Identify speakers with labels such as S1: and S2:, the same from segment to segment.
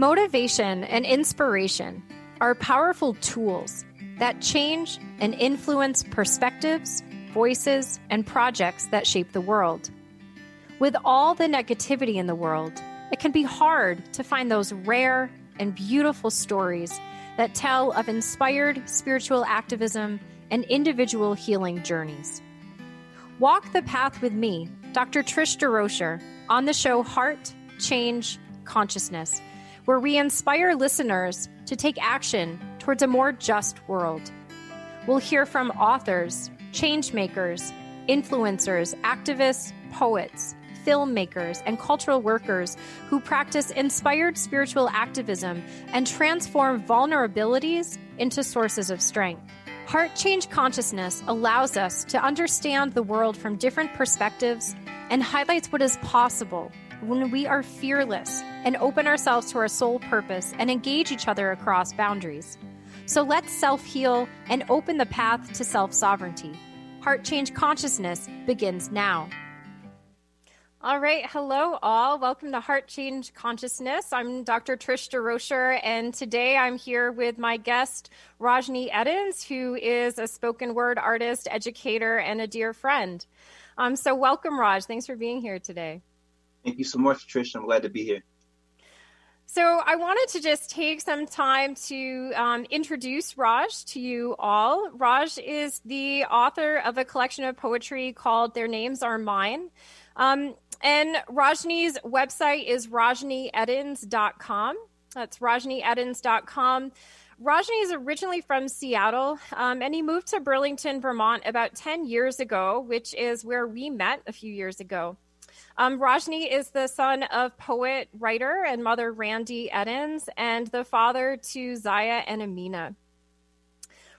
S1: Motivation and inspiration are powerful tools that change and influence perspectives, voices, and projects that shape the world. With all the negativity in the world, it can be hard to find those rare and beautiful stories that tell of inspired spiritual activism and individual healing journeys. Walk the path with me, Dr. Trish DeRocher, on the show Heart, Change, Consciousness, where we inspire listeners to take action towards a more just world. We'll hear from authors, change makers, influencers, activists, poets, filmmakers, and cultural workers who practice inspired spiritual activism and transform vulnerabilities into sources of strength. Heart Change Consciousness allows us to understand the world from different perspectives and highlights what is possible when we are fearless and open ourselves to our soul purpose and engage each other across boundaries. So let's self-heal and open the path to self-sovereignty. Heart Change Consciousness begins now. All right. Hello, all. Welcome to Heart Change Consciousness. I'm Dr. Trish DeRocher, and today I'm here with my guest, Rajnii Eddins, who is a spoken word artist, educator, and a dear friend. So welcome, Raj. Thanks for being here today.
S2: Thank you so much, Trish. I'm glad to be here.
S1: So I wanted to just take some time to introduce Raj to you all. Raj is the author of a collection of poetry called Their Names Are Mine. And Rajnii's website is rajnieeddins.com. That's rajnieeddins.com. Rajnii is originally from Seattle, and he moved to Burlington, Vermont about 10 years ago, which is where we met a few years ago. Rajnii is the son of poet, writer, and mother Rajnii Eddins, and the father to Zaya and Amina.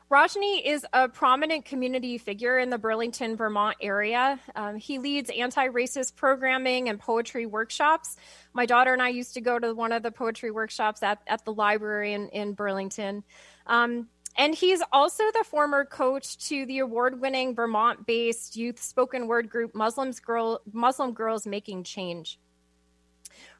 S1: Rajnii is a prominent community figure in the Burlington, Vermont area. He leads anti-racist programming and poetry workshops. My daughter and I used to go to one of the poetry workshops at the library in Burlington. And he's also the former coach to the award-winning Vermont-based youth spoken word group Muslim Girls Making Change.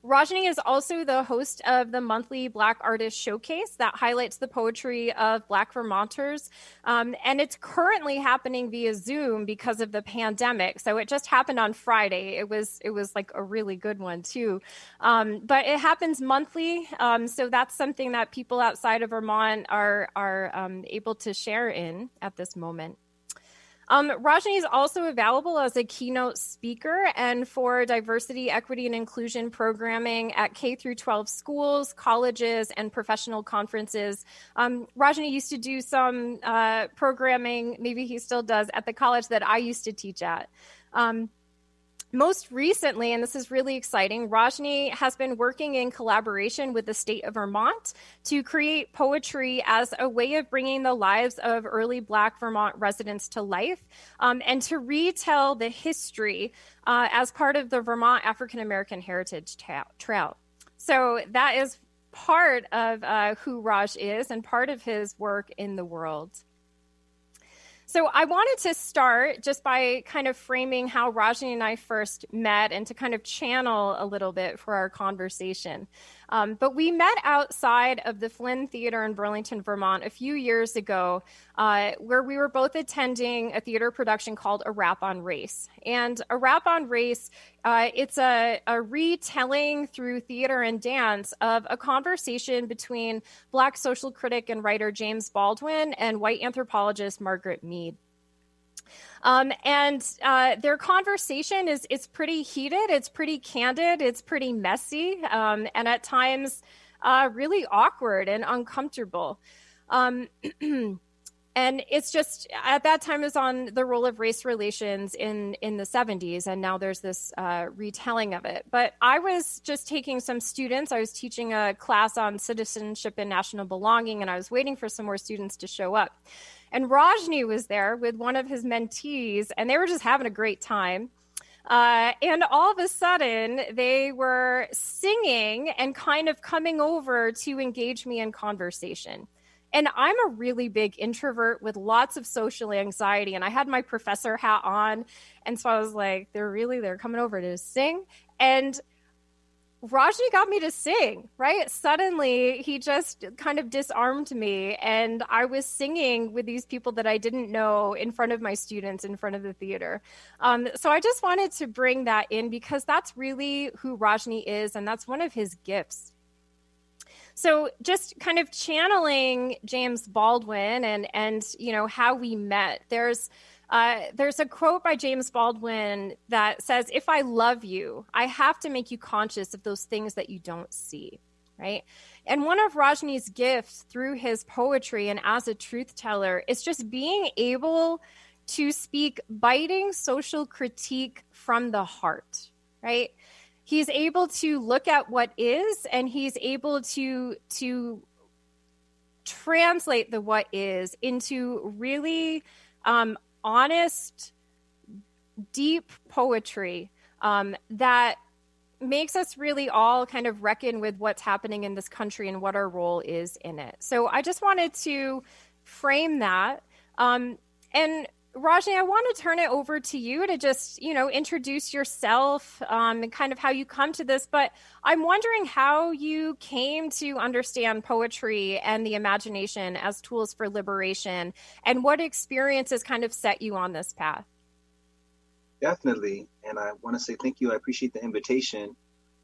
S1: Rajnii is also the host of the monthly Black Artist Showcase that highlights the poetry of Black Vermonters. And it's currently happening via Zoom because of the pandemic. So it just happened on Friday. It was like a really good one too. But it happens monthly. So that's something that people outside of Vermont are able to share in at this moment. Rajnii is also available as a keynote speaker and for diversity, equity, and inclusion programming at K through 12 schools, colleges, and professional conferences. Rajnii used to do some programming, maybe he still does, at the college that I used to teach at. Most recently, and this is really exciting, Rajnii has been working in collaboration with the state of Vermont to create poetry as a way of bringing the lives of early Black Vermont residents to life and to retell the history as part of the Vermont African American Heritage Trail. So that is part of who Raj is and part of his work in the world. So I wanted to start just by kind of framing how Rajnii and I first met and to kind of channel a little bit for our conversation. But we met outside of the Flynn Theater in Burlington, Vermont a few years ago, where we were both attending a theater production called A Rap on Race. And A Rap on Race, it's a retelling through theater and dance of a conversation between Black social critic and writer James Baldwin and white anthropologist Margaret Mead. And their conversation is pretty heated, it's pretty candid, it's pretty messy, and at times really awkward and uncomfortable. And it's just, at that time, it was on the role of race relations in the 70s, and now there's this retelling of it. But I was just taking some students. I was teaching a class on citizenship and national belonging, and I was waiting for some more students to show up. And Rajnii was there with one of his mentees, and they were just having a great time. And all of a sudden, they were singing and kind of coming over to engage me in conversation. And I'm a really big introvert with lots of social anxiety. And I had my professor hat on. And so I was like, they're coming over to sing. And Rajnii got me to sing, right? Suddenly, he just kind of disarmed me, and I was singing with these people that I didn't know in front of my students, in front of the theater. So I just wanted to bring that in because that's really who Rajnii is, and that's one of his gifts. So just kind of channeling James Baldwin and how we met. There's a quote by James Baldwin that says, "If I love you, I have to make you conscious of those things that you don't see." Right. And one of Rajnii's gifts through his poetry and as a truth teller is just being able to speak biting social critique from the heart. Right. He's able to look at what is, and he's able to translate the what is into really honest, deep poetry that makes us really all kind of reckon with what's happening in this country and what our role is in it. So I just wanted to frame that. And Rajnii, I want to turn it over to you to just, introduce yourself and kind of how you come to this. But I'm wondering how you came to understand poetry and the imagination as tools for liberation, and what experiences kind of set you on this path.
S2: Definitely. And I want to say thank you. I appreciate the invitation.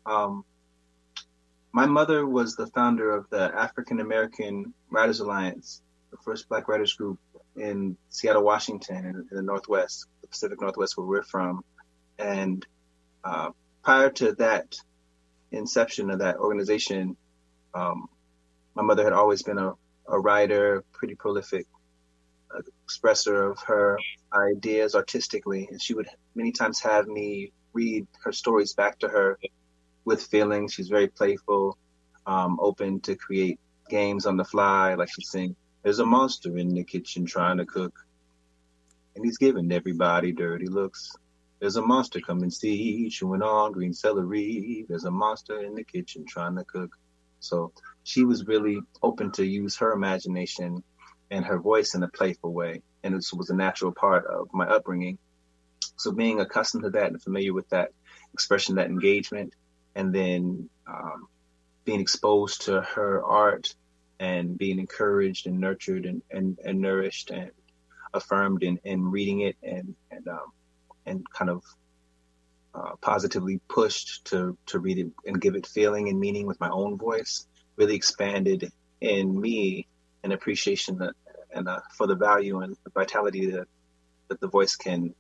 S2: My mother was the founder of the African American Writers Alliance, the first Black writers group in Seattle, Washington, in the Northwest, the Pacific Northwest, where we're from. And prior to that inception of that organization, my mother had always been a writer, pretty prolific expresser of her ideas artistically. And she would many times have me read her stories back to her with feelings. She's very playful, open to create games on the fly. Like she'd sing, "There's a monster in the kitchen trying to cook, and he's giving everybody dirty looks. There's a monster, come and see, chewing on green celery. There's a monster in the kitchen trying to cook." So she was really open to use her imagination and her voice in a playful way. And this was a natural part of my upbringing. So being accustomed to that and familiar with that expression, that engagement, and then being exposed to her art and being encouraged and nurtured and nourished and affirmed in reading it and kind of positively pushed to read it and give it feeling and meaning with my own voice, really expanded in me an appreciation and for the value and the vitality that the voice can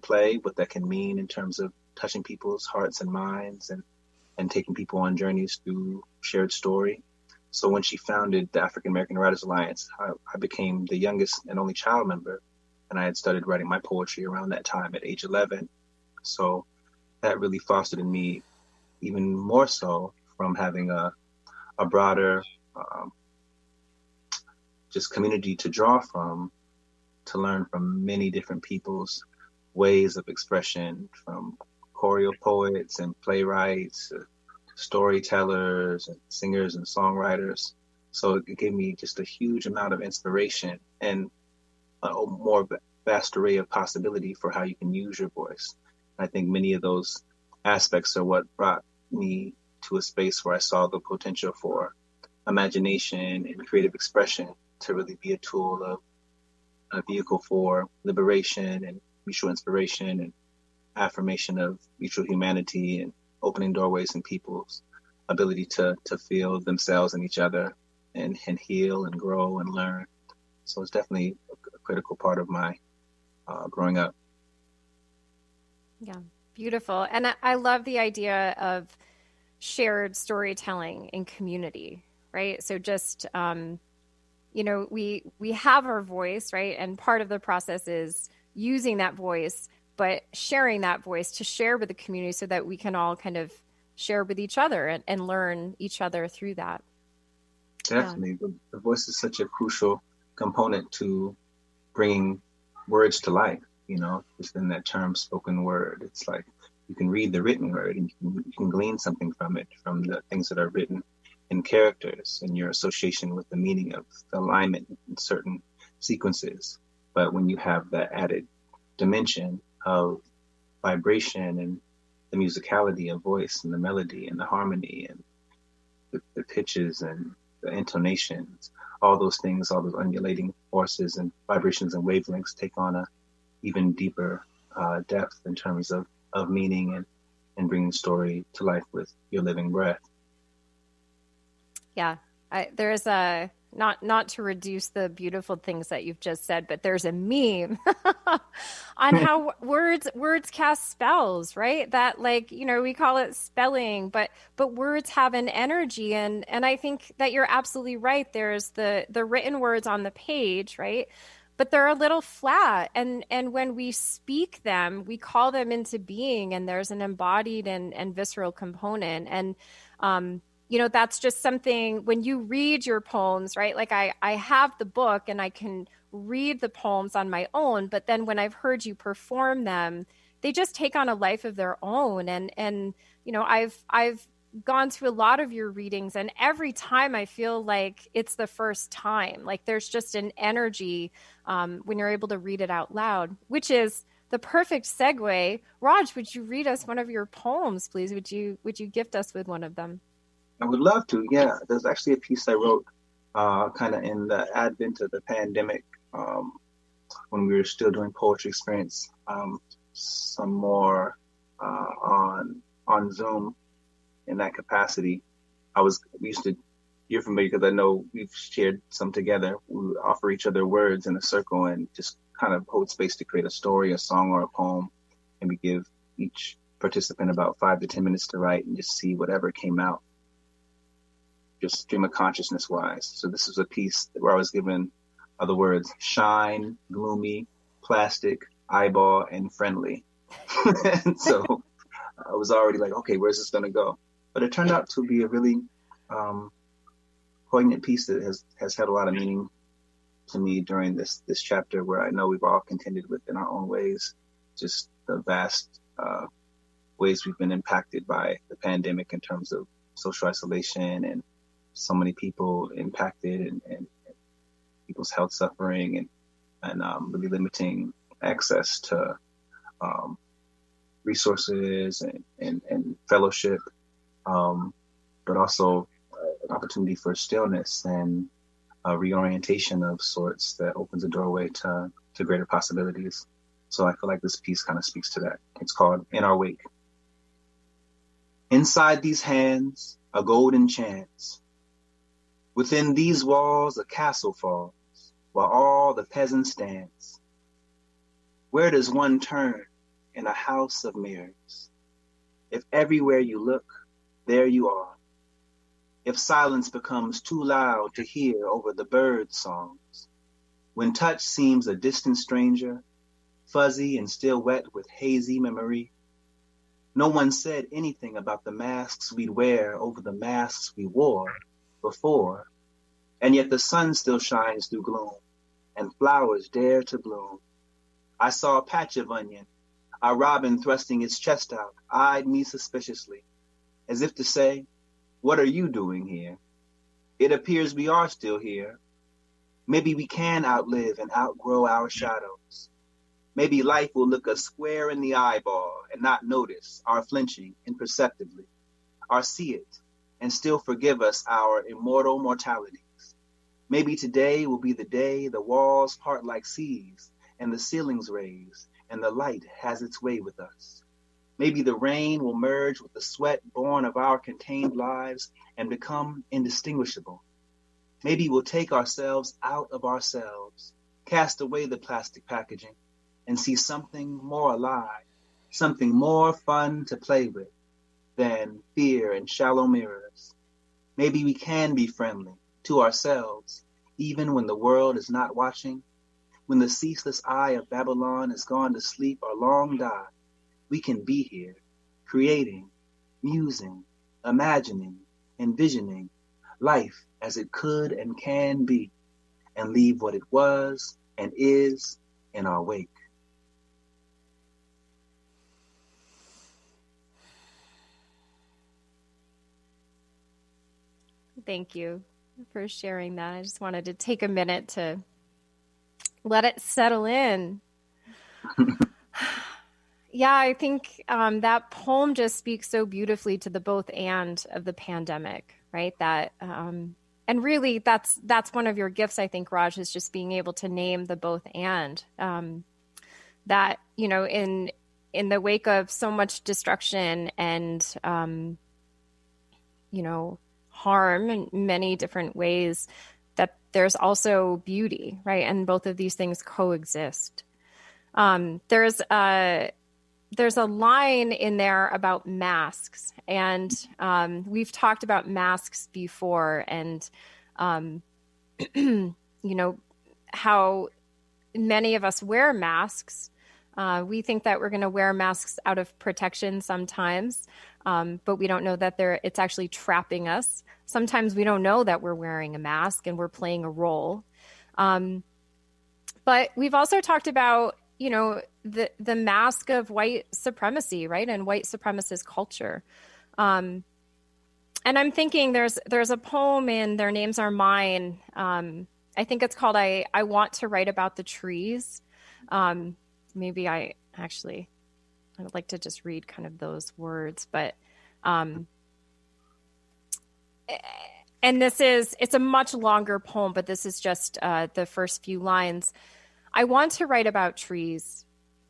S2: play, what that can mean in terms of touching people's hearts and minds and taking people on journeys through shared story. So when she founded the African American Writers Alliance, I became the youngest and only child member, and I had started writing my poetry around that time at age 11. So that really fostered in me even more so from having a broader just community to draw from, to learn from many different people's ways of expression, from choreo poets and playwrights, storytellers and singers and songwriters. So it gave me just a huge amount of inspiration and a more vast array of possibility for how you can use your voice. I think many of those aspects are what brought me to a space where I saw the potential for imagination and creative expression to really be a tool of a vehicle for liberation and mutual inspiration and affirmation of mutual humanity and opening doorways in people's ability to feel themselves and each other and heal and grow and learn. So it's definitely a critical part of my growing up.
S1: Yeah, beautiful. And I love the idea of shared storytelling in community, right? So just, we have our voice, right? And part of the process is using that voice, but sharing that voice to share with the community so that we can all kind of share with each other and learn each other through that.
S2: Definitely. Yeah. The voice is such a crucial component to bringing words to life, just in that term spoken word. It's like you can read the written word and you can glean something from it, from the things that are written in characters and your association with the meaning of the alignment in certain sequences. But when you have that added dimension of vibration and the musicality of voice and the melody and the harmony and the pitches and the intonations, all those things, all those undulating forces and vibrations and wavelengths take on a even deeper depth in terms of meaning and bringing story to life with your living breath.
S1: Yeah, there's a not to reduce the beautiful things that you've just said, but there's a meme on how words cast spells, right? That like, we call it spelling, but words have an energy and I think that you're absolutely right. There's the written words on the page, right? But they're a little flat and when we speak them, we call them into being and there's an embodied and visceral component. And that's just something when you read your poems, right? Like I have the book and I can read the poems on my own, but then when I've heard you perform them, they just take on a life of their own. And I've gone through a lot of your readings and every time I feel like it's the first time. Like there's just an energy when you're able to read it out loud, which is the perfect segue. Raj, would you read us one of your poems, please? Would you gift us with one of them?
S2: I would love to. Yeah, there's actually a piece I wrote kind of in the advent of the pandemic when we were still doing poetry experience, some more on Zoom in that capacity. We used to, you're familiar because I know we've shared some together. We would offer each other words in a circle and just kind of hold space to create a story, a song, or a poem. And we give each participant about 5 to 10 minutes to write and just see whatever came out, just stream of consciousness wise. So this was a piece where I was given the words shine, gloomy, plastic, eyeball, and friendly. And so I was already like, okay, where's this going to go? But it turned out to be a really poignant piece that has had a lot of meaning to me during this chapter where I know we've all contended with in our own ways, just the vast ways we've been impacted by the pandemic in terms of social isolation and so many people impacted and people's health suffering and really limiting access to resources and fellowship, but also an opportunity for stillness and a reorientation of sorts that opens a doorway to greater possibilities. So I feel like this piece kind of speaks to that. It's called In Our Wake. Inside these hands, a golden chance. Within these walls, a castle falls, while all the peasants dance. Where does one turn in a house of mirrors? If everywhere you look, there you are. If silence becomes too loud to hear over the bird songs. When touch seems a distant stranger, fuzzy and still wet with hazy memory. No one said anything about the masks we'd wear over the masks we wore before, and yet the sun still shines through gloom, and flowers dare to bloom. I saw a patch of onion, a robin thrusting its chest out, eyed me suspiciously, as if to say, what are you doing here? It appears we are still here. Maybe we can outlive and outgrow our shadows. Maybe life will look us square in the eyeball and not notice our flinching imperceptibly, or see it and still forgive us our immortal mortalities. Maybe today will be the day the walls part like seas and the ceilings raise and the light has its way with us. Maybe the rain will merge with the sweat born of our contained lives and become indistinguishable. Maybe we'll take ourselves out of ourselves, cast away the plastic packaging, and see something more alive, something more fun to play with than fear and shallow mirrors. Maybe we can be friendly to ourselves, even when the world is not watching, when the ceaseless eye of Babylon has gone to sleep or long died. We can be here, creating, musing, imagining, envisioning life as it could and can be, and leave what it was and is in our wake.
S1: Thank you for sharing that. I just wanted to take a minute to let it settle in. Yeah, I think that poem just speaks so beautifully to the both and of the pandemic, right? And really, that's one of your gifts, I think, Raj, is just being able to name the both and. That, in the wake of so much destruction and harm in many different ways, that there's also beauty, right? And both of these things coexist. There's a line in there about masks, and we've talked about masks before, and um, how many of us wear masks. We think that we're going to wear masks out of protection sometimes, but we don't know that it's actually trapping us. Sometimes we don't know that we're wearing a mask and we're playing a role. But we've also talked about, the mask of white supremacy, right? And white supremacist culture. And I'm thinking there's a poem in Their Names Are Mine. I think it's called I Want to Write About the Trees. Maybe I would like to just read kind of those words, but and it's a much longer poem, but this is just the first few lines. I want to write about trees,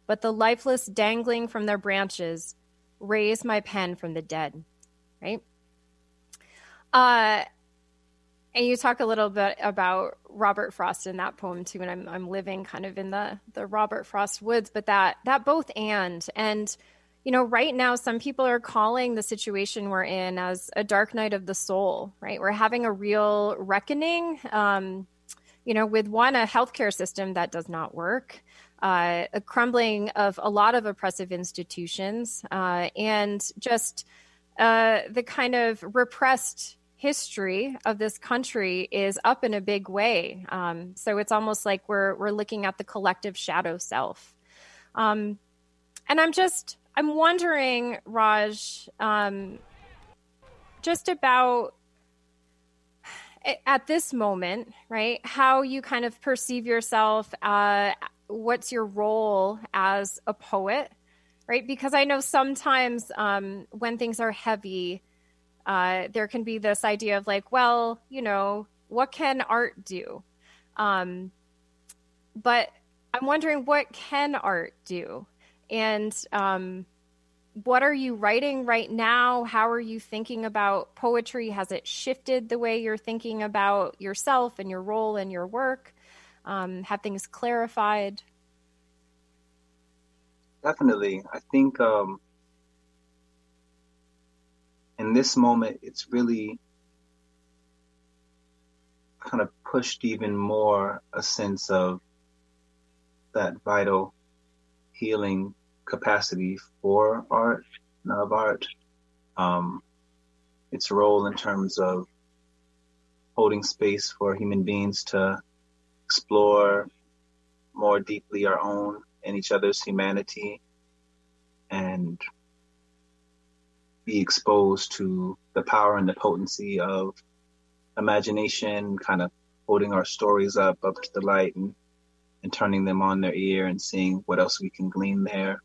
S1: but the lifeless dangling from their branches raise my pen from the dead, right? And you talk a little bit about Robert Frost in that poem too, and I'm living kind of in the Robert Frost woods, but that both and right now some people are calling the situation we're in as a dark night of the soul, right? We're having a real reckoning, with a healthcare system that does not work, a crumbling of a lot of oppressive institutions, and just the kind of repressed history of this country is up in a big way. So it's almost like we're looking at the collective shadow self. And I'm wondering, Raj, just about at this moment, right? How you kind of perceive yourself, what's your role as a poet, right? Because I know sometimes when things are heavy, there can be this idea of like, well, what can art do? But I'm wondering, what can art do? And what are you writing right now? How are you thinking about poetry? Has it shifted the way you're thinking about yourself and your role and your work? Have things clarified?
S2: Definitely. I think in this moment, it's really kind of pushed even more a sense of that vital healing capacity for art and of art. Its role in terms of holding space for human beings to explore more deeply our own and each other's humanity and be exposed to the power and the potency of imagination, kind of holding our stories up to the light and turning them on their ear and seeing what else we can glean there.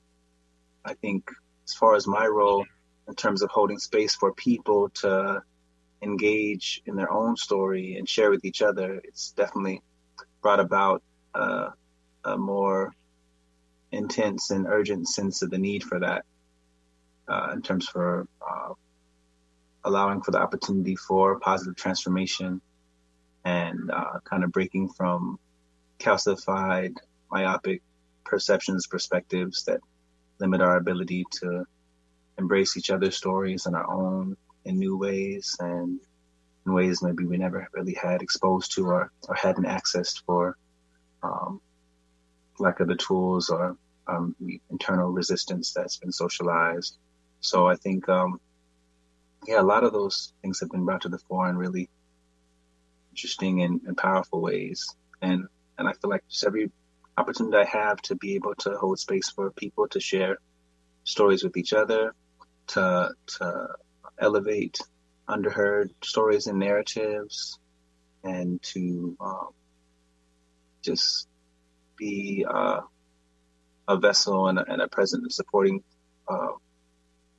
S2: I think as far as my role in terms of holding space for people to engage in their own story and share with each other, it's definitely brought about a more intense and urgent sense of the need for that, in terms for allowing for the opportunity for positive transformation and kind of breaking from calcified, myopic perceptions, perspectives that limit our ability to embrace each other's stories and our own in new ways and in ways maybe we never really had exposed to or hadn't accessed for lack of the tools or the internal resistance that's been socialized. So I think, a lot of those things have been brought to the fore in really interesting and powerful ways. And I feel like just every opportunity I have to be able to hold space for people to share stories with each other, to elevate underheard stories and narratives, and to just be a a vessel and a present and supporting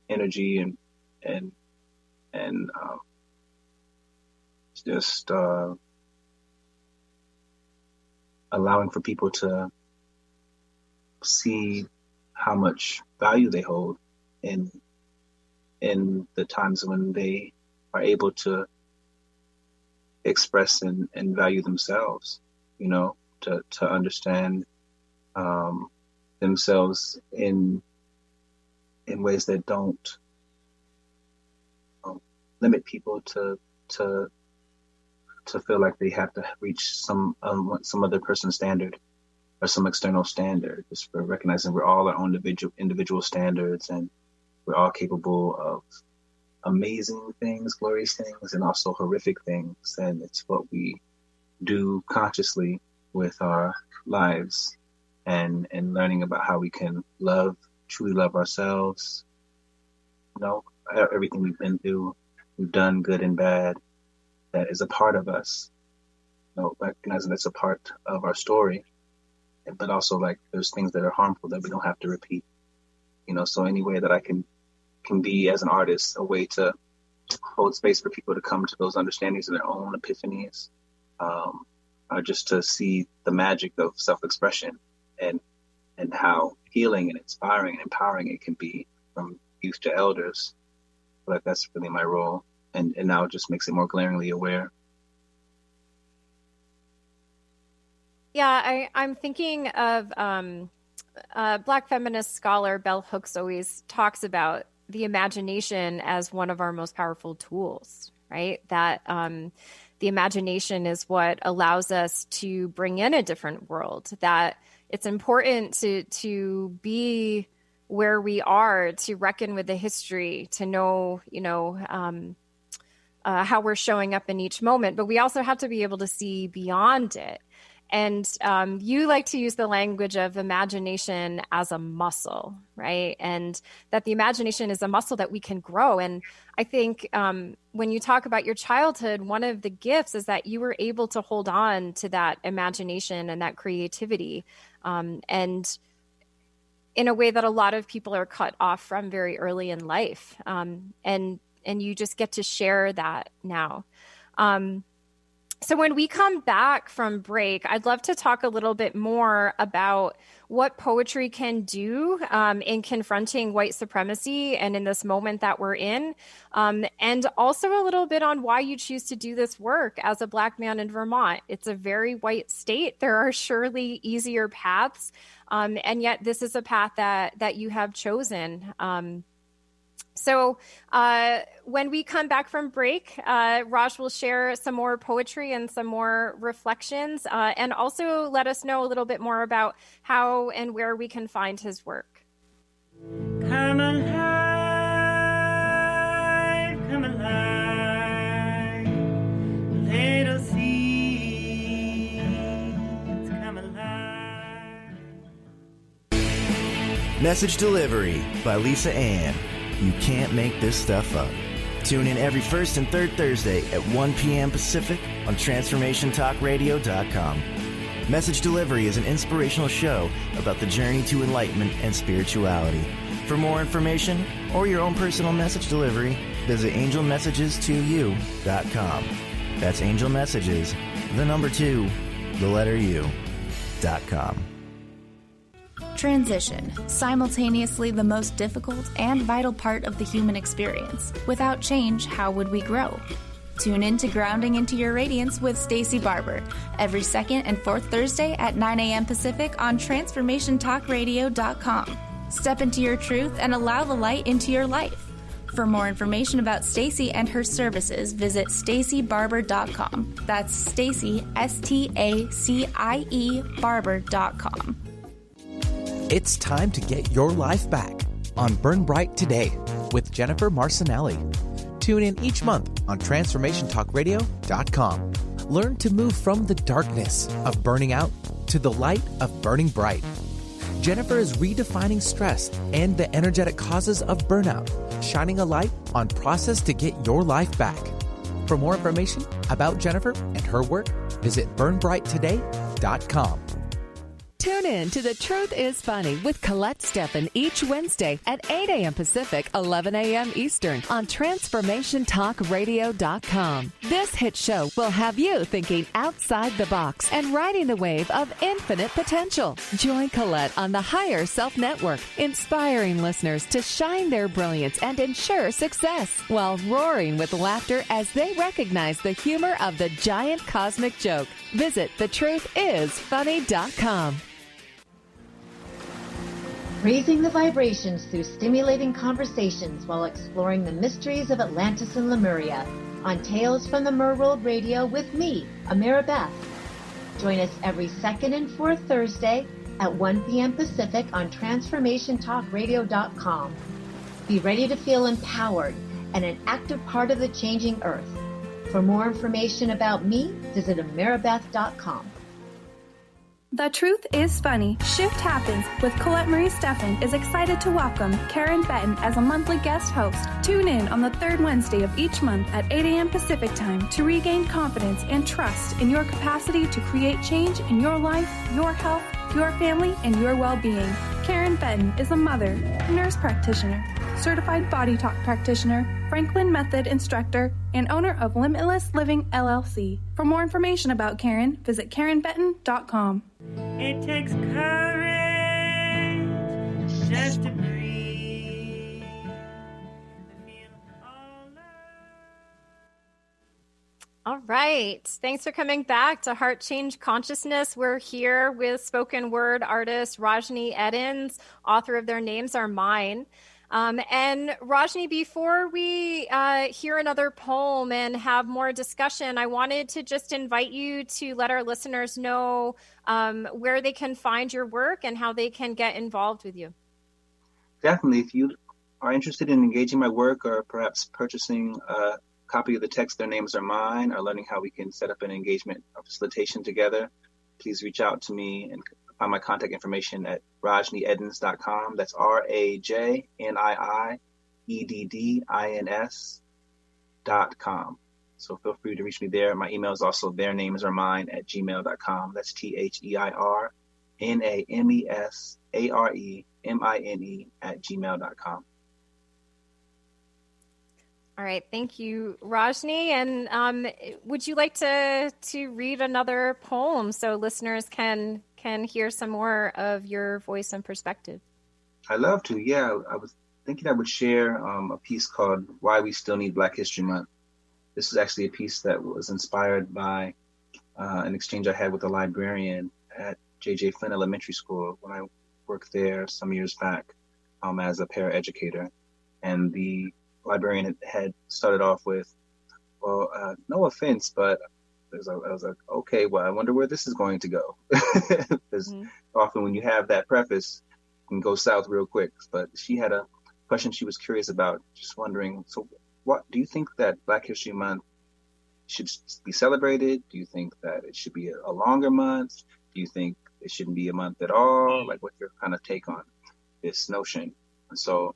S2: energy and just allowing for people to see how much value they hold in the times when they are able to express and value themselves, to understand themselves in ways that don't limit people to feel like they have to reach some other person's standard or some external standard. Just for recognizing we're all our own individual standards, and we're all capable of amazing things, glorious things, and also horrific things. And it's what we do consciously with our lives, and learning about how we can truly love ourselves. Everything we've been through, we've done good and bad, that is a part of us. Recognizing it's a part of our story, but also like there's things that are harmful that we don't have to repeat. So any way that I can be as an artist a way to hold space for people to come to those understandings of their own epiphanies, or just to see the magic of self-expression and how healing and inspiring and empowering it can be from youth to elders. But that's really my role, and now it just makes it more glaringly aware.
S1: Yeah, I'm thinking of Black feminist scholar Bell Hooks always talks about the imagination as one of our most powerful tools, right? That the imagination is what allows us to bring in a different world, that it's important to be where we are, to reckon with the history, to know, how we're showing up in each moment, but we also have to be able to see beyond it. And you like to use the language of imagination as a muscle, right? And that the imagination is a muscle that we can grow. And I think when you talk about your childhood, one of the gifts is that you were able to hold on to that imagination and that creativity, and in a way that a lot of people are cut off from very early in life. And you just get to share that now. So when we come back from break, I'd love to talk a little bit more about what poetry can do in confronting white supremacy and in this moment that we're in, and also a little bit on why you choose to do this work as a Black man in Vermont. It's a very white state. There are surely easier paths, and yet this is a path that you have chosen. So when we come back from break, Raj will share some more poetry and some more reflections, and also let us know a little bit more about how and where we can find his work.
S3: Come alive, little seeds, come alive.
S4: Message Delivery by Lisa Ann. You can't make this stuff up. Tune in every first and third Thursday at 1 p.m. Pacific on TransformationTalkRadio.com. Message Delivery is an inspirational show about the journey to enlightenment and spirituality. For more information or your own personal message delivery, visit angelmessages2u.com. That's Angel Messages, the number 2, the letter U.com.
S5: Transition, simultaneously the most difficult and vital part of the human experience. Without change, how would we grow? Tune in to Grounding into Your Radiance with Stacey Barber every second and fourth Thursday at 9 a.m. Pacific on TransformationTalkRadio.com. Step into your truth and allow the light into your life. For more information about Stacey and her services, visit StaceyBarber.com. That's Stacey, STACIE, Barber.com.
S6: It's time to get your life back on Burn Bright Today with Jennifer Marcinelli. Tune in each month on TransformationTalkRadio.com. Learn to move from the darkness of burning out to the light of burning bright. Jennifer is redefining stress and the energetic causes of burnout, shining a light on process to get your life back. For more information about Jennifer and her work, visit burnbrighttoday.com.
S7: Tune in to The Truth is Funny with Colette Steffen each Wednesday at 8 a.m. Pacific, 11 a.m. Eastern on TransformationTalkRadio.com. This hit show will have you thinking outside the box and riding the wave of infinite potential. Join Colette on the Higher Self Network, inspiring listeners to shine their brilliance and ensure success while roaring with laughter as they recognize the humor of the giant cosmic joke. Visit thetruthisfunny.com.
S8: Raising the vibrations through stimulating conversations while exploring the mysteries of Atlantis and Lemuria on Tales from the Merworld Radio with me, Amira Beth. Join us every second and fourth Thursday at 1 p.m. Pacific on TransformationTalkRadio.com. Be ready to feel empowered and an active part of the changing Earth. For more information about me, visit amirabeth.com.
S5: The Truth is Funny. Shift Happens with Colette Marie Steffen is excited to welcome Karen Benton as a monthly guest host. Tune in on the third Wednesday of each month at 8 a.m. Pacific Time to regain confidence and trust in your capacity to create change in your life, your health, your family, and your well-being. Karen Benton is a mother, nurse practitioner, certified body talk practitioner, Franklin Method instructor, and owner of Limitless Living LLC. For more information about Karen, visit KarenBenton.com.
S3: It takes courage just to breathe.
S1: All right. Thanks for coming back to Heart Change Consciousness. We're here with spoken word artist Rajnii Eddins, author of Their Names Are Mine. And Rajnii, before we hear another poem and have more discussion, I wanted to just invite you to let our listeners know where they can find your work and how they can get involved with you.
S2: Definitely. If you are interested in engaging my work or perhaps purchasing a copy of the text, Their Names Are Mine, or learning how we can set up an engagement or facilitation together, please reach out to me and find my contact information at RajniiEddins.com. That's RajniiEddins.com. So feel free to reach me there. My email is also theirnamesaremine@gmail.com. That's TheirNamesAremine@gmail.com.
S1: All right. Thank you, Rajnii. And would you like to read another poem so listeners can hear some more of your voice and perspective?
S2: I'd love to. Yeah, I was thinking I would share a piece called Why We Still Need Black History Month. This is actually a piece that was inspired by an exchange I had with a librarian at J.J. Flynn Elementary School when I worked there some years back as a paraeducator. And the librarian had started off with, well, no offense, but I was like, okay, well, I wonder where this is going to go. Because often when you have that preface, it can go south real quick. But she had a question she was curious about, just wondering, so what do you think that Black History Month should be celebrated? Do you think that it should be a longer month? Do you think it shouldn't be a month at all? Like, what's your kind of take on this notion? And so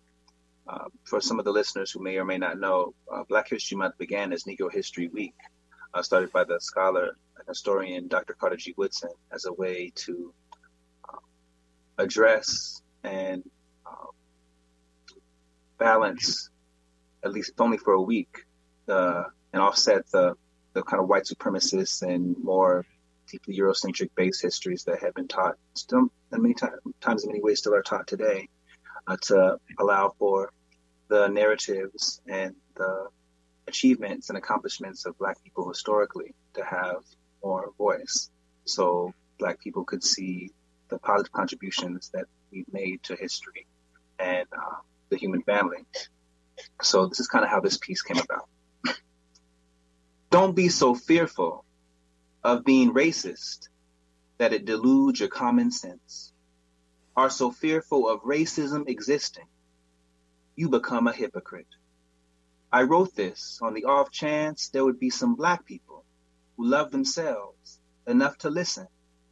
S2: for some of the listeners who may or may not know, Black History Month began as Negro History Week, started by the scholar and historian Dr. Carter G. Woodson as a way to address and balance, at least only for a week, and offset the kind of white supremacist and more deeply Eurocentric based histories that have been taught still, and many times in many ways still are taught today, to allow for the narratives and the achievements and accomplishments of Black people historically to have more voice. So Black people could see the positive contributions that we've made to history and the human family. So this is kind of how this piece came about. Don't be so fearful of being racist that it deludes your common sense. Are so fearful of racism existing, you become a hypocrite. I wrote this on the off chance there would be some Black people who love themselves enough to listen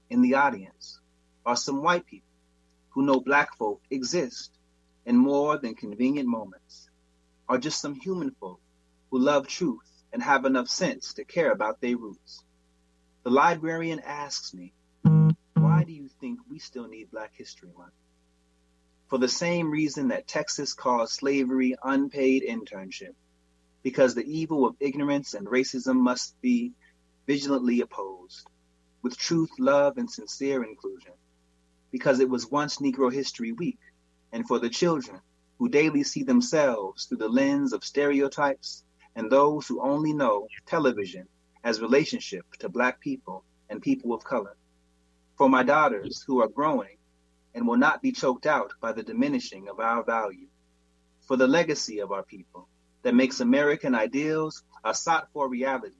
S2: in the audience, or some white people who know Black folk exist in more than convenient moments, or just some human folk who love truth and have enough sense to care about their roots. The librarian asks me, why why do you think we still need Black History Month? For the same reason that Texas calls slavery unpaid internship, because the evil of ignorance and racism must be vigilantly opposed with truth, love, and sincere inclusion, because it was once Negro History Week, and for the children who daily see themselves through the lens of stereotypes and those who only know television as relationship to Black people and people of color. For my daughters who are growing and will not be choked out by the diminishing of our value. For the legacy of our people that makes American ideals a sought-for reality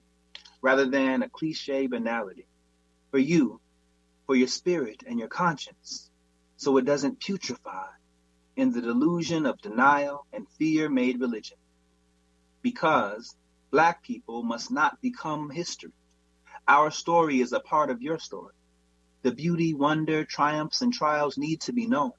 S2: rather than a cliche banality. For you, for your spirit and your conscience, so it doesn't putrefy in the delusion of denial and fear made religion. Because Black people must not become history. Our story is a part of your story. The beauty, wonder, triumphs, and trials need to be known,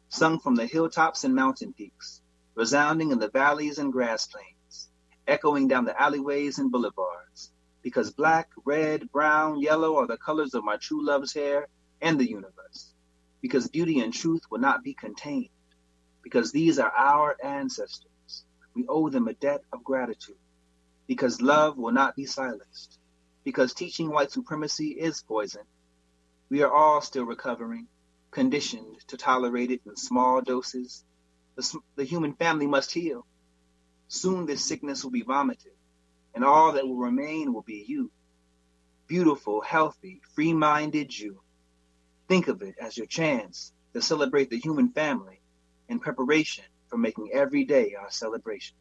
S2: sung from the hilltops and mountain peaks, resounding in the valleys and grass plains, echoing down the alleyways and boulevards, because black, red, brown, yellow are the colors of my true love's hair and the universe, because beauty and truth will not be contained, because these are our ancestors. We owe them a debt of gratitude, because love will not be silenced, because teaching white supremacy is poison. We are all still recovering, conditioned to tolerate it in small doses. The human family must heal. Soon this sickness will be vomited, and all that will remain will be you. Beautiful, healthy, free-minded you. Think of it as your chance to celebrate the human family in preparation for making every day our celebration.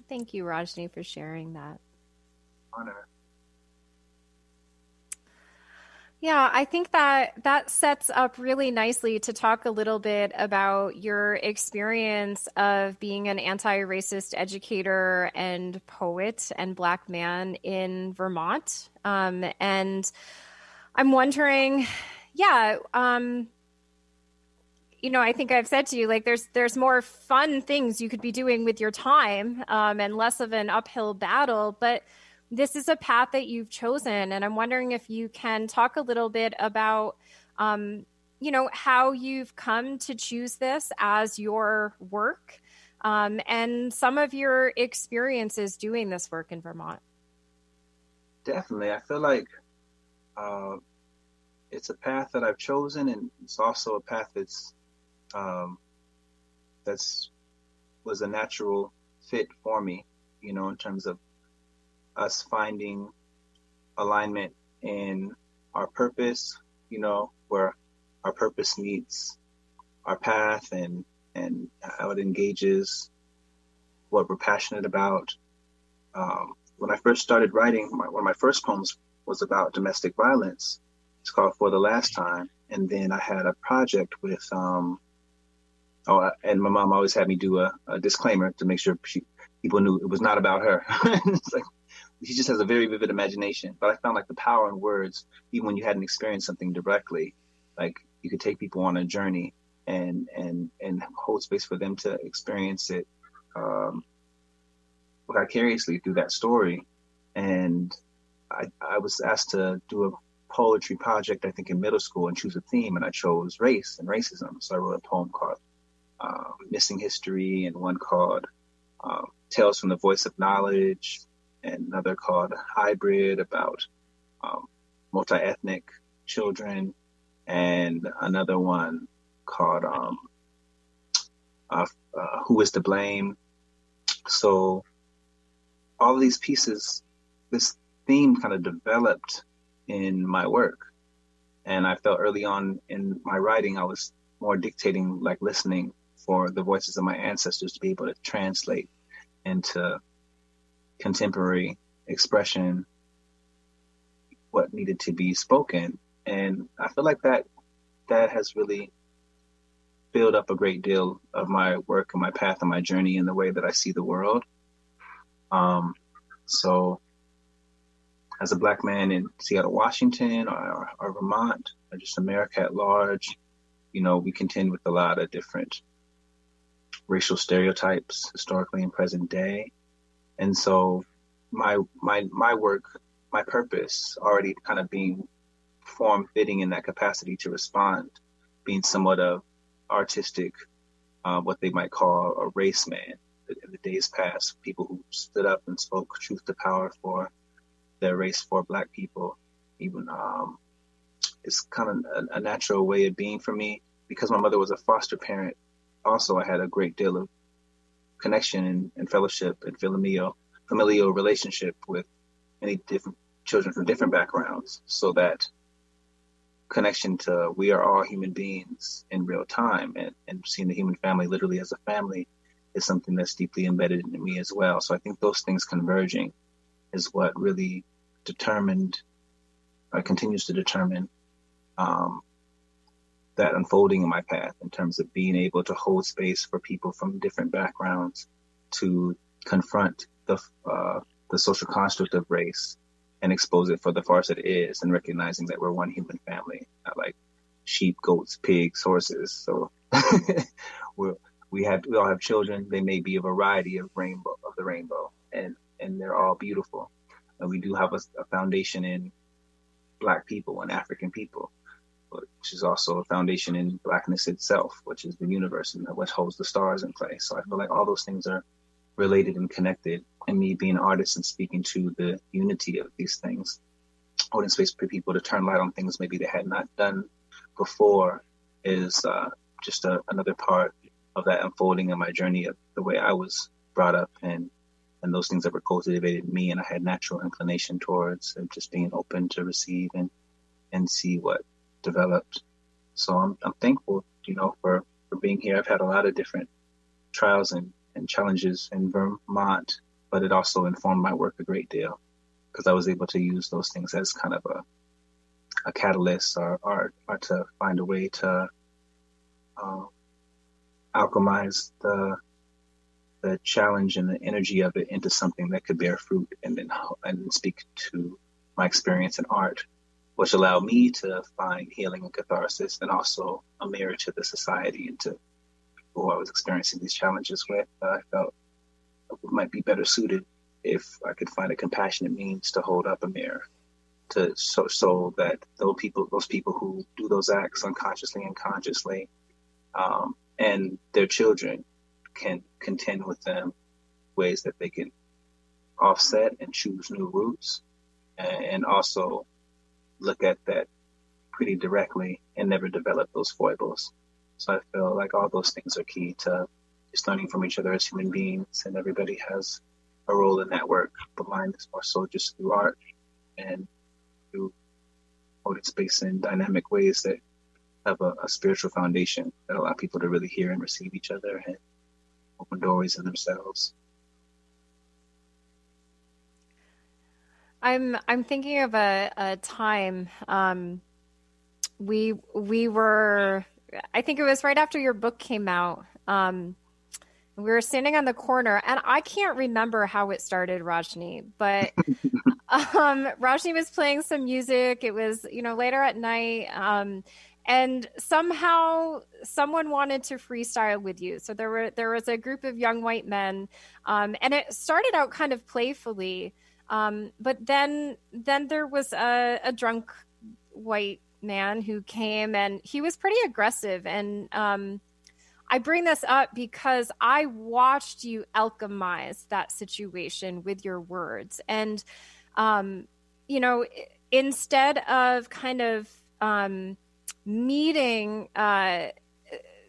S1: Thank you, Rajnii, for sharing that.
S2: Honor.
S1: Yeah, I think that sets up really nicely to talk a little bit about your experience of being an anti-racist educator and poet and Black man in Vermont. And I'm wondering, I think I've said to you, like, there's more fun things you could be doing with your time, and less of an uphill battle, but this is a path that you've chosen. And I'm wondering if you can talk a little bit about, how you've come to choose this as your work, and some of your experiences doing this work in Vermont.
S2: Definitely. I feel like it's a path that I've chosen, and it's also a path was a natural fit for me, in terms of us finding alignment in our purpose, where our purpose meets our path and how it engages what we're passionate about. When I first started writing, one of my first poems was about domestic violence. It's called For the Last Time. And then I had a project with, and my mom always had me do a disclaimer to make sure people knew it was not about her. It's like, she just has a very vivid imagination. But I found like the power in words, even when you hadn't experienced something directly, like you could take people on a journey and hold space for them to experience it vicariously through that story. And I was asked to do a poetry project, I think in middle school, and choose a theme, and I chose race and racism. So I wrote a poem called Missing History, and one called Tales from the Voice of Knowledge, and another called Hybrid, about multi-ethnic children, and another one called Who is to Blame. So all of these pieces, this theme kind of developed in my work. And I felt early on in my writing, I was more dictating, like listening for the voices of my ancestors to be able to translate into contemporary expression what needed to be spoken. And I feel like that has really built up a great deal of my work and my path and my journey in the way that I see the world. So as a Black man in Seattle, Washington, or Vermont, or just America at large, we contend with a lot of different racial stereotypes historically and present day. And so my work, my purpose already kind of being form fitting in that capacity to respond, being somewhat of artistic, what they might call a race man. In the days past, people who stood up and spoke truth to power for their race, for Black people, even it's kind of a natural way of being for me. Because my mother was a foster parent, also I had a great deal of connection and fellowship and familial relationship with many different children from different backgrounds, so that connection to we are all human beings in real time, and seeing the human family literally as a family is something that's deeply embedded in me as well. So I think those things converging is what really determined, or continues to determine, that unfolding in my path, in terms of being able to hold space for people from different backgrounds to confront the social construct of race and expose it for the farce it is, and recognizing that we're one human family, not like sheep, goats, pigs, horses. So we all have children. They may be a variety of the rainbow, and they're all beautiful. And we do have a foundation in Black people and African people, which is also a foundation in Blackness itself, which is the universe and which holds the stars in place. So I feel like all those things are related and connected. And me being an artist and speaking to the unity of these things, holding space for people to turn light on things maybe they had not done before, is just another part of that unfolding of my journey of the way I was brought up, and those things that were cultivated in me and I had natural inclination towards, and just being open to receive and see what developed. So I'm thankful, for being here. I've had a lot of different trials and challenges in Vermont, but it also informed my work a great deal, because I was able to use those things as kind of a catalyst, or to find a way to alchemize the challenge and the energy of it into something that could bear fruit, and then speak to my experience in art, which allowed me to find healing and catharsis, and also a mirror to the society and to people who I was experiencing these challenges with. I felt might be better suited if I could find a compassionate means to hold up a mirror, to so that those people who do those acts unconsciously and consciously, and their children can contend with them, ways that they can offset and choose new routes, and also look at that pretty directly and never develop those foibles. So I feel like all those things are key to just learning from each other as human beings, and everybody has a role in that work, but mine is more so just through art and through holding space in dynamic ways that have a spiritual foundation that allow people to really hear and receive each other and open doorways in themselves.
S1: I'm thinking of a time we were, I think it was right after your book came out. We were standing on the corner, and I can't remember how it started, Rajnii, but Rajnii was playing some music. It was, later at night. And somehow someone wanted to freestyle with you. So there was a group of young white men, and it started out kind of playfully. But then there was a drunk white man who came, and he was pretty aggressive. And I bring this up because I watched you alchemize that situation with your words. And, instead of kind of meeting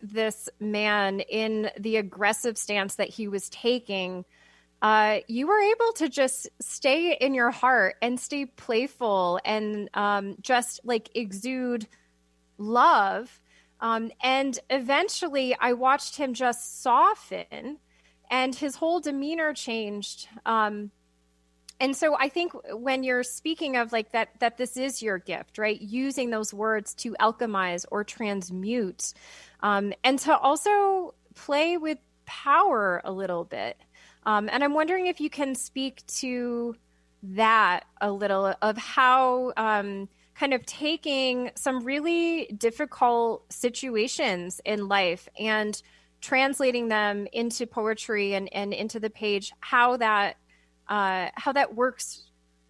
S1: this man in the aggressive stance that he was taking, you were able to just stay in your heart and stay playful and just like exude love. And eventually I watched him just soften and his whole demeanor changed. And so I think when you're speaking of like that this is your gift, right? Using those words to alchemize or transmute, and to also play with power a little bit. And I'm wondering if you can speak to that a little, of how kind of taking some really difficult situations in life and translating them into poetry and into the page, how that works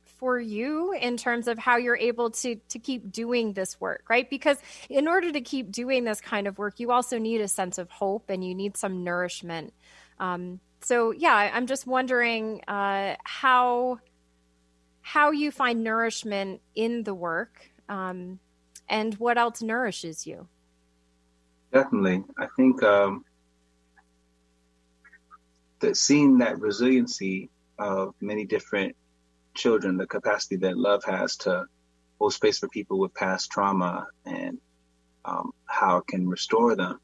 S1: for you in terms of how you're able to keep doing this work, right? Because in order to keep doing this kind of work, you also need a sense of hope and you need some nourishment. So yeah, I'm just wondering how you find nourishment in the work, and what else nourishes you.
S2: Definitely. I think that seeing that resiliency of many different children, the capacity that love has to hold space for people with past trauma, and how it can restore them,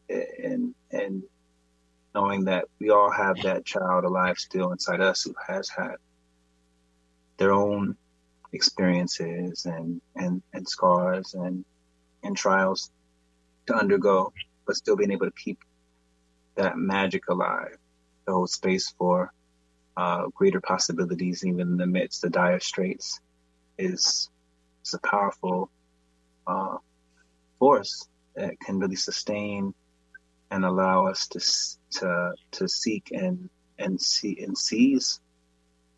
S2: and knowing that we all have that child alive still inside us who has had their own experiences and scars and trials to undergo, but still being able to keep that magic alive, to hold space for greater possibilities, even in the midst of dire straits, is a powerful force that can really sustain and allow us to seek and seize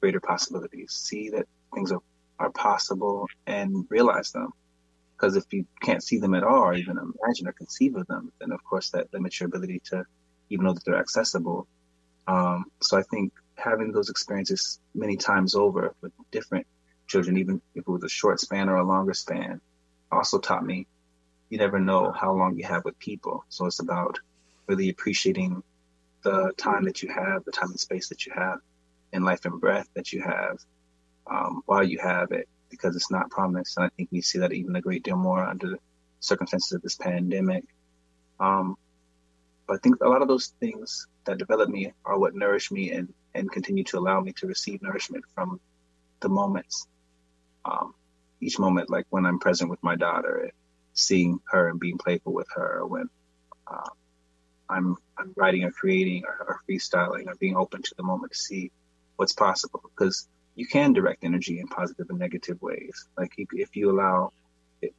S2: greater possibilities, see that things are possible and realize them. Because if you can't see them at all, or even imagine or conceive of them, then of course that limits your ability to even know that they're accessible. So I think having those experiences many times over with different children, even if it was a short span or a longer span, also taught me you never know how long you have with people. So it's about really appreciating the time that you have, the time and space that you have, and life and breath that you have while you have it, because it's not promised. And I think we see that even a great deal more under the circumstances of this pandemic. But I think a lot of those things that develop me are what nourish me and continue to allow me to receive nourishment from the moments. Each moment, like when I'm present with my daughter, seeing her and being playful with her, when I'm writing or creating or freestyling, or being open to the moment to see what's possible. Because you can direct energy in positive and negative ways. Like if you allow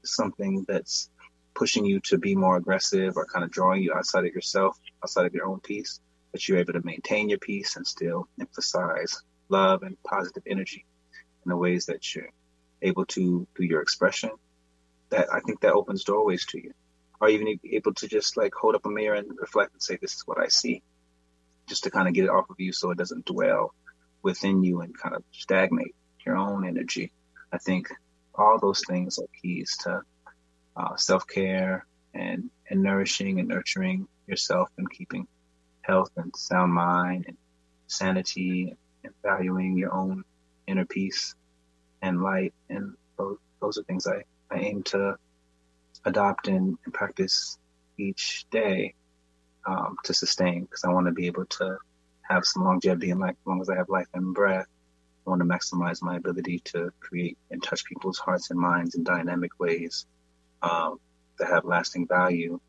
S2: something that's pushing you to be more aggressive or kind of drawing you outside of yourself, outside of your own peace, but you're able to maintain your peace and still emphasize love and positive energy in the ways that you're able to through your expression, that I think that opens doorways to you. Or even able to just like hold up a mirror and reflect and say, this is what I see, just to kind of get it off of you so it doesn't dwell within you and kind of stagnate your own energy. I think all those things are keys to self-care and nourishing and nurturing yourself and keeping health and sound mind and sanity and valuing your own inner peace and light. And those are things I aim to adopt and practice each day to sustain, because I want to be able to have some longevity in life. As long as I have life and breath, I want to maximize my ability to create and touch people's hearts and minds in dynamic ways that have lasting value,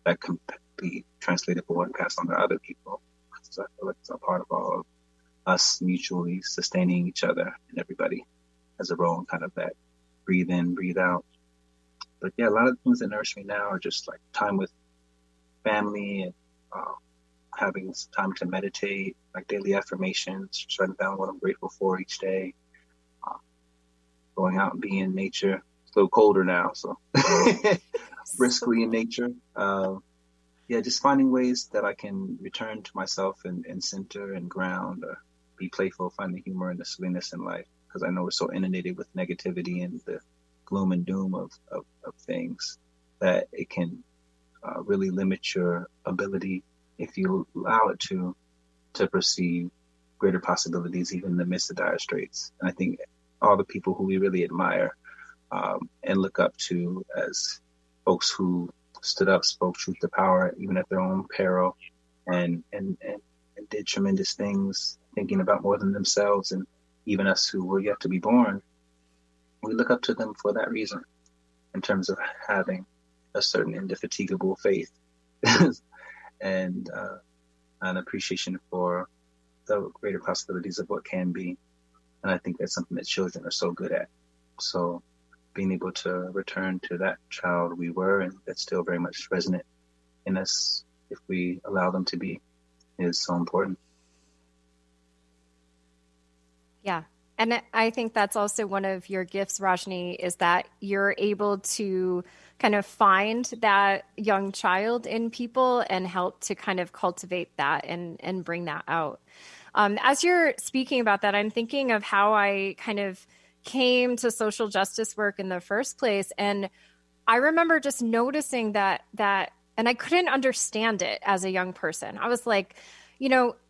S2: that can be translated forward and passed on to other people. So I feel like it's a part of all of us mutually sustaining each other, and everybody has a role in kind of that breathe in, breathe out. But yeah, a lot of the things that nourish me now are just like time with family and having some time to meditate, like daily affirmations, just writing down what I'm grateful for each day, going out and being in nature. It's a little colder now, so briskly in nature. Yeah, just finding ways that I can return to myself and center and ground, or be playful, find the humor and the silliness in life, because I know we're so inundated with negativity and the gloom and doom of things that it can really limit your ability, if you allow it to perceive greater possibilities even in the midst of dire straits. And I think all the people who we really admire and look up to as folks who stood up, spoke truth to power, even at their own peril, and did tremendous things, thinking about more than themselves and even us who were yet to be born. We look up to them for that reason, in terms of having a certain indefatigable faith and an appreciation for the greater possibilities of what can be. And I think that's something that children are so good at. So being able to return to that child we were, and that's still very much resonant in us if we allow them to be is so important.
S1: Yeah. And I think that's also one of your gifts, Rajnii, is that you're able to kind of find that young child in people and help to kind of cultivate that and bring that out. As you're speaking about that, I'm thinking of how I kind of came to social justice work in the first place. And I remember just noticing that, and I couldn't understand it as a young person. I was like,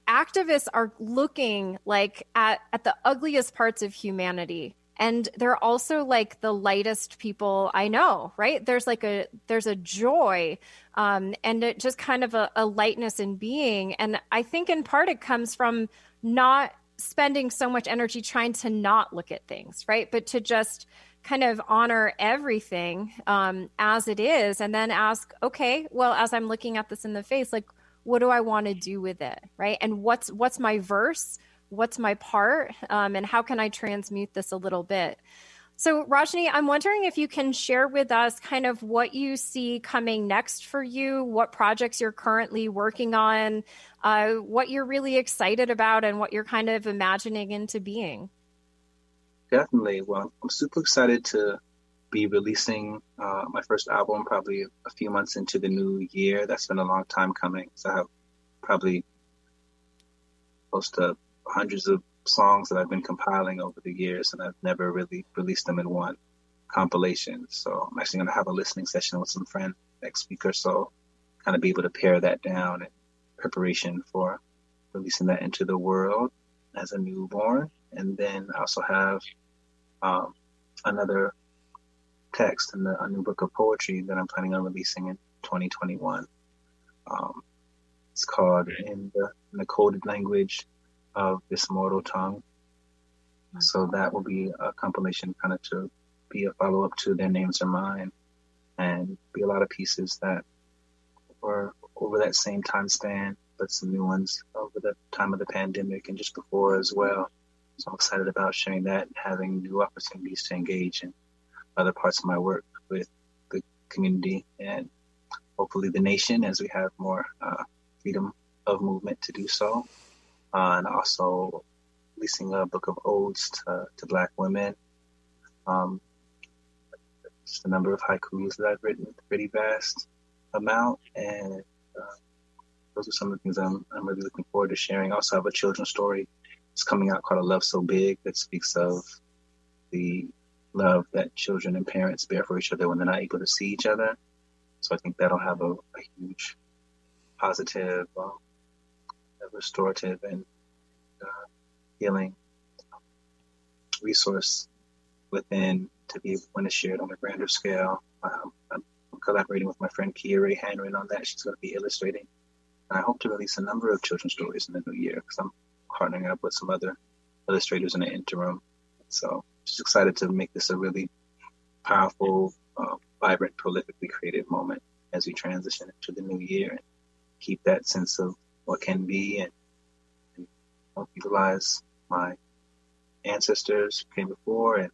S1: activists are looking like at the ugliest parts of humanity. And they're also like the lightest people I know, right? There's a joy, and it just kind of a lightness in being. And I think in part it comes from not spending so much energy trying to not look at things, right? But to just kind of honor everything as it is, and then ask, okay, well, as I'm looking at this in the face, like, what do I want to do with it, right? And what's my verse? What's my part? And how can I transmute this a little bit? So, Rajnii, I'm wondering if you can share with us kind of what you see coming next for you, what projects you're currently working on, what you're really excited about, and what you're kind of imagining into being.
S2: Definitely. Well, I'm super excited to be releasing my first album probably a few months into the new year. That's been a long time coming. So I have probably close to hundreds of songs that I've been compiling over the years, and I've never really released them in one compilation. So I'm actually going to have a listening session with some friends next week or so, kind of be able to pare that down in preparation for releasing that into the world as a newborn. And then I also have another text in a new book of poetry that I'm planning on releasing in 2021. It's called In the Coded Language of This Mortal Tongue. So that will be a compilation kind of to be a follow-up to Their Names Are Mine, and be a lot of pieces that were over that same time span, but some new ones over the time of the pandemic and just before as well. So I'm excited about sharing that and having new opportunities to engage in other parts of my work with the community and hopefully the nation as we have more freedom of movement to do so. And also releasing a book of odes to Black women. Just a number of haikus that I've written, a pretty vast amount. And those are some of the things I'm really looking forward to sharing. I also have a children's story. It's coming out called A Love So Big that speaks of the love that children and parents bear for each other when they're not able to see each other. So I think that'll have a huge positive, restorative and healing resource within to be when it's shared on a grander scale. I'm collaborating with my friend Kia Ray Hanron on that. She's going to be illustrating. And I hope to release a number of children's stories in the new year because I'm partnering up with some other illustrators in the interim. So just excited to make this a really powerful, vibrant, prolifically creative moment as we transition into the new year and keep that sense of what can be and utilize my ancestors who came before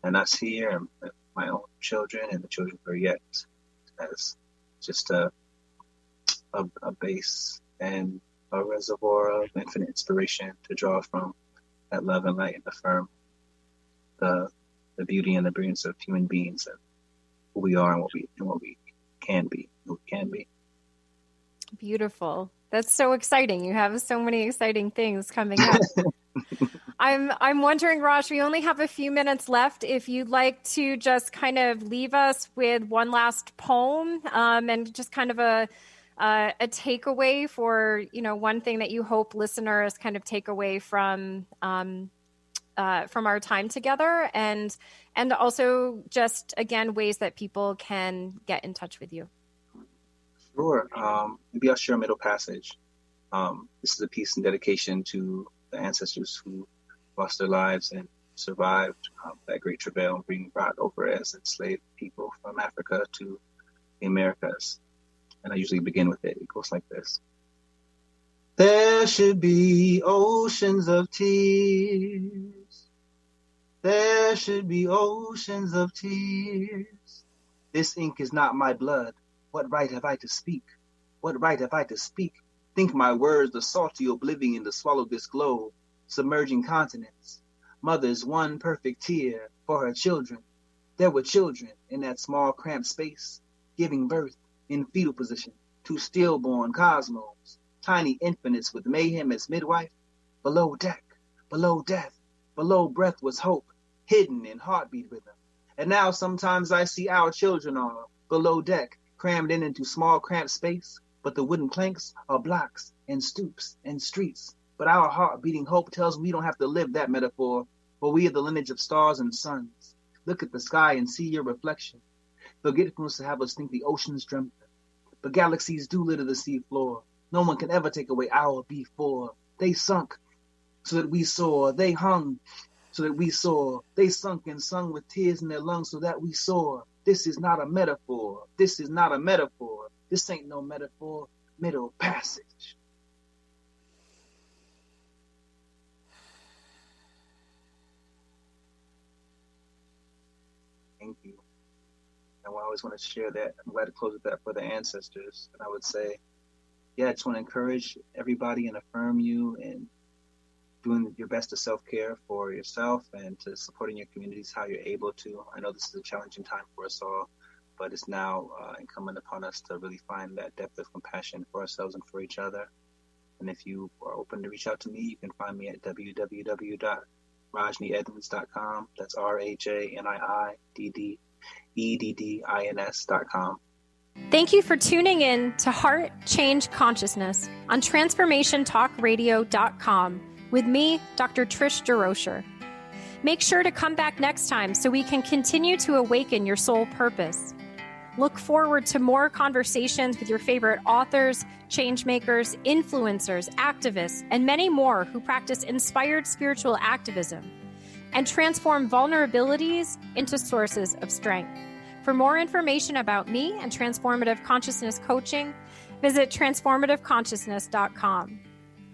S2: and us here and my own children and the children who are yet as just a base and a reservoir of infinite inspiration to draw from that love and light and affirm the beauty and the brilliance of human beings and who we are and what we can be, who we can be.
S1: Beautiful. That's so exciting. You have so many exciting things coming up. I'm wondering, Raj, we only have a few minutes left. If you'd like to just kind of leave us with one last poem and just kind of a takeaway for, one thing that you hope listeners kind of take away from our time together, and also just, again, ways that people can get in touch with you.
S2: Sure. Maybe I'll share a middle passage. This is a piece in dedication to the ancestors who lost their lives and survived that great travail being brought over as enslaved people from Africa to the Americas. And I usually begin with it. It goes like this. There should be oceans of tears. There should be oceans of tears. This ink is not my blood. What right have I to speak? What right have I to speak? Think my words the salty oblivion to swallow this globe, submerging continents. Mother's one perfect tear for her children. There were children in that small cramped space, giving birth in fetal position to stillborn cosmos, tiny infinites with mayhem as midwife. Below deck, below death, below breath was hope, hidden in heartbeat rhythm. And now sometimes I see our children are below deck, crammed into small cramped space, but the wooden planks are blocks and stoops and streets. But our heart-beating hope tells we don't have to live that metaphor, for we are the lineage of stars and suns. Look at the sky and see your reflection. Forgetfulness to have us think the oceans dreamt them. But galaxies do litter the sea floor. No one can ever take away our before. They sunk so that we soar. They hung so that we soar. They sunk and sung with tears in their lungs so that we soar. This is not a metaphor. This is not a metaphor. This ain't no metaphor. Middle passage. Thank you. And I always want to share that. I'm glad to close with that for the ancestors. And I would say, yeah, I just want to encourage everybody and affirm you in doing your best to self-care for yourself and to supporting your communities how you're able to. I know this is a challenging time for us all, but it's now incumbent upon us to really find that depth of compassion for ourselves and for each other. And if you are open to reach out to me, you can find me at www.rajnieeddins.com. That's RajniiEddins.com.
S1: Thank you for tuning in to Heart Change Consciousness on TransformationTalkRadio.com with me, Dr. Trish DeRocher. Make sure to come back next time so we can continue to awaken your soul purpose. Look forward to more conversations with your favorite authors, changemakers, influencers, activists, and many more who practice inspired spiritual activism and transform vulnerabilities into sources of strength. For more information about me and transformative consciousness coaching, visit transformativeconsciousness.com.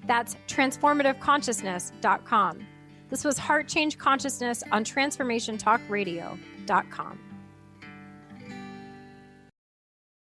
S1: That's transformativeconsciousness.com. This was Heart Change Consciousness on TransformationTalkRadio.com.